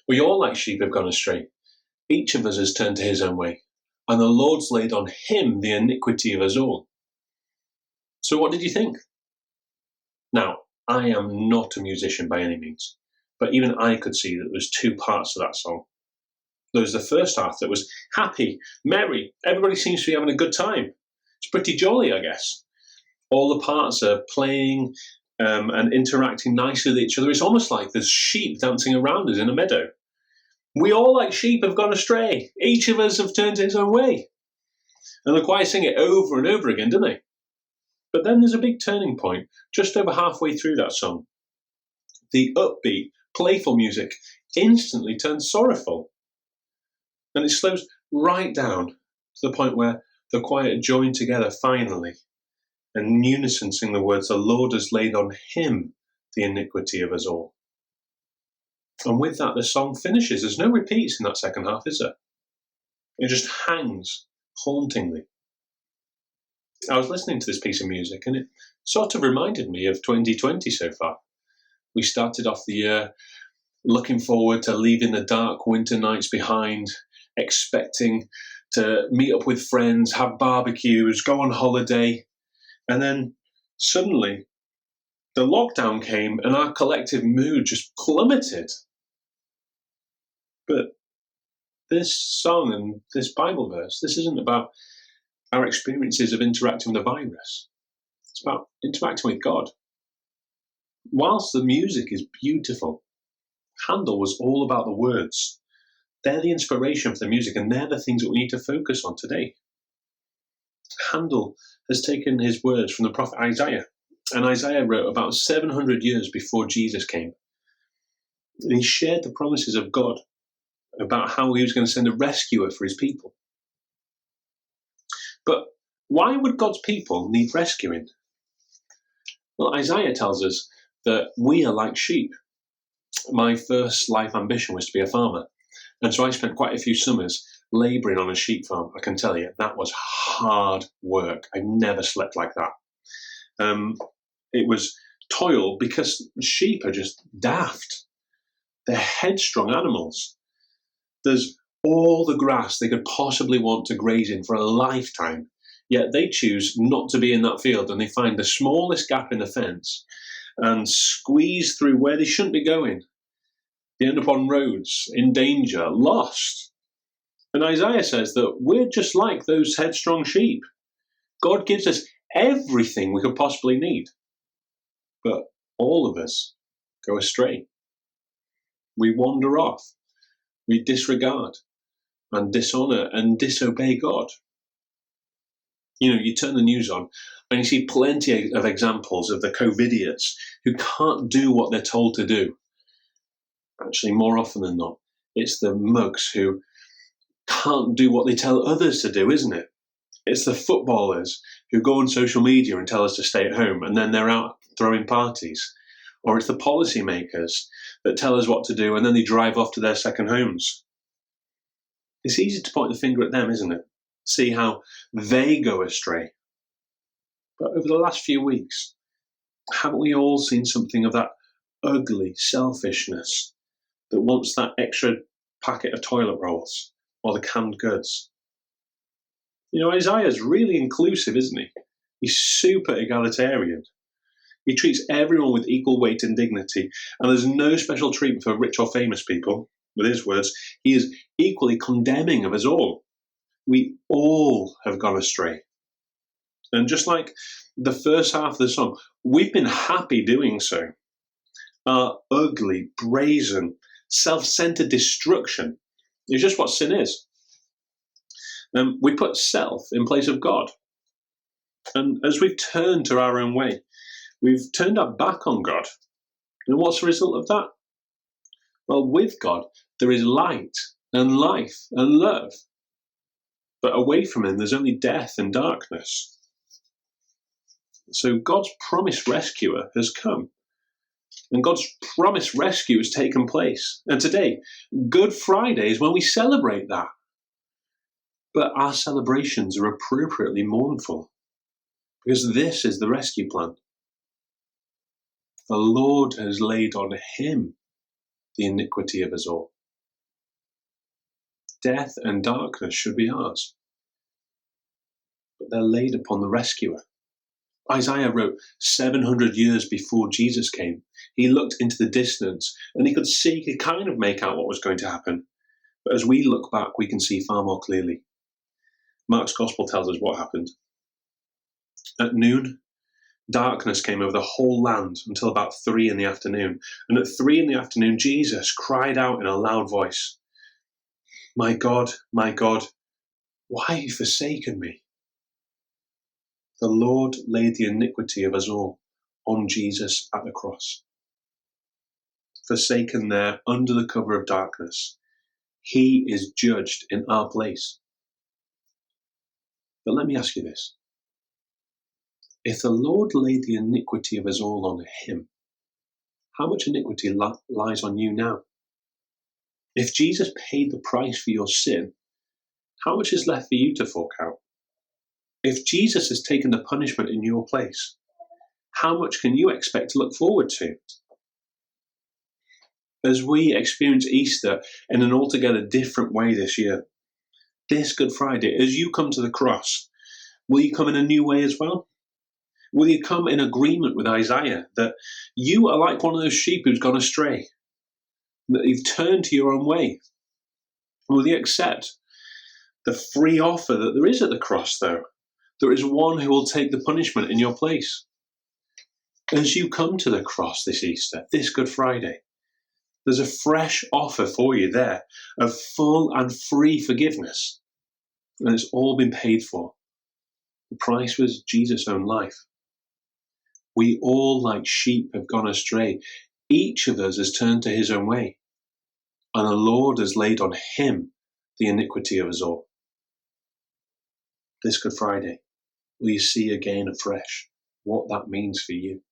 We all like sheep have gone astray. Each of us has turned to his own way, and the Lord's laid on him the iniquity of us all. So what did you think? Now, I am not a musician by any means, but even I could see that there was two parts to that song. There was the first half that was happy, merry, everybody seems to be having a good time. It's pretty jolly, I guess. All the parts are playing and interacting nicely with each other. It's almost like there's sheep dancing around us in a meadow. We all, like sheep, have gone astray. Each of us have turned his own way. And the choir sing it over and over again, don't they? But then there's a big turning point just over halfway through that song. The upbeat, playful music instantly turns sorrowful. And it slows right down to the point where the choir join together finally and in unison sing the words, "The Lord has laid on him the iniquity of us all." And with that, the song finishes. There's no repeats in that second half, is there? It just hangs hauntingly. I was listening to this piece of music and it sort of reminded me of 2020 so far. We started off the year looking forward to leaving the dark winter nights behind, expecting to meet up with friends, have barbecues, go on holiday. And then suddenly the lockdown came and our collective mood just plummeted. But this song and this Bible verse, this isn't about our experiences of interacting with the virus. It's about interacting with God. Whilst the music is beautiful, Handel was all about the words. They're the inspiration for the music, and they're the things that we need to focus on today. Handel has taken his words from the prophet Isaiah, and Isaiah wrote about 700 years before Jesus came. And he shared the promises of God about how he was going to send a rescuer for his people. But why would God's people need rescuing? Well, Isaiah tells us that we are like sheep. My first life ambition was to be a farmer. And so I spent quite a few summers labouring on a sheep farm. I can tell you, that was hard work. I never slept like that. It was toil because sheep are just daft. They're headstrong animals. There's all the grass they could possibly want to graze in for a lifetime, yet they choose not to be in that field, and they find the smallest gap in the fence and squeeze through where they shouldn't be going. They end up on roads, in danger, lost. And Isaiah says that we're just like those headstrong sheep. God gives us everything we could possibly need, but all of us go astray. We wander off. We disregard and dishonour and disobey God. You know, you turn the news on and you see plenty of examples of the COVIDiots who can't do what they're told to do. Actually, more often than not, it's the mugs who can't do what they tell others to do, isn't it? It's the footballers who go on social media and tell us to stay at home and then they're out throwing parties. Or it's the policymakers that tell us what to do and then they drive off to their second homes. It's easy to point the finger at them, isn't it? See how they go astray. But over the last few weeks, haven't we all seen something of that ugly selfishness that wants that extra packet of toilet rolls or the canned goods? You know, Isaiah's really inclusive, isn't he? He's super egalitarian. He treats everyone with equal weight and dignity, and there's no special treatment for rich or famous people. With his words, he is equally condemning of us all. We all have gone astray. And just like the first half of the song, we've been happy doing so. Our ugly, brazen, self-centered destruction is just what sin is. We put self in place of God. And as we've turned to our own way, we've turned our back on God. And what's the result of that? Well, with God, there is light and life and love. But away from him, there's only death and darkness. So God's promised rescuer has come. And God's promised rescue has taken place. And today, Good Friday is when we celebrate that. But our celebrations are appropriately mournful, because this is the rescue plan. The Lord has laid on him the iniquity of us all. death and darkness should be ours. But they're laid upon the rescuer. Isaiah wrote 700 years before Jesus came. He looked into the distance and he could kind of make out what was going to happen. But as we look back, we can see far more clearly. Mark's Gospel tells us what happened. At noon, darkness came over the whole land until about 3 in the afternoon. And at 3 in the afternoon, Jesus cried out in a loud voice, my God, why have you forsaken me?" The Lord laid the iniquity of us all on Jesus at the cross. Forsaken there under the cover of darkness, he is judged in our place. But let me ask you this. If the Lord laid the iniquity of us all on him, how much iniquity lies on you now? If Jesus paid the price for your sin, how much is left for you to fork out? If Jesus has taken the punishment in your place, how much can you expect to look forward to? As we experience Easter in an altogether different way this year, this Good Friday, as you come to the cross, will you come in a new way as well? Will you come in agreement with Isaiah that you are like one of those sheep who's gone astray, that you've turned to your own way? Will you accept the free offer that there is at the cross, though? There is one who will take the punishment in your place. As you come to the cross this Easter, this Good Friday, there's a fresh offer for you there of full and free forgiveness. And it's all been paid for. The price was Jesus' own life. We all, like sheep, have gone astray. Each of us has turned to his own way. And the Lord has laid on him the iniquity of us all. This Good Friday, will you see again afresh what that means for you?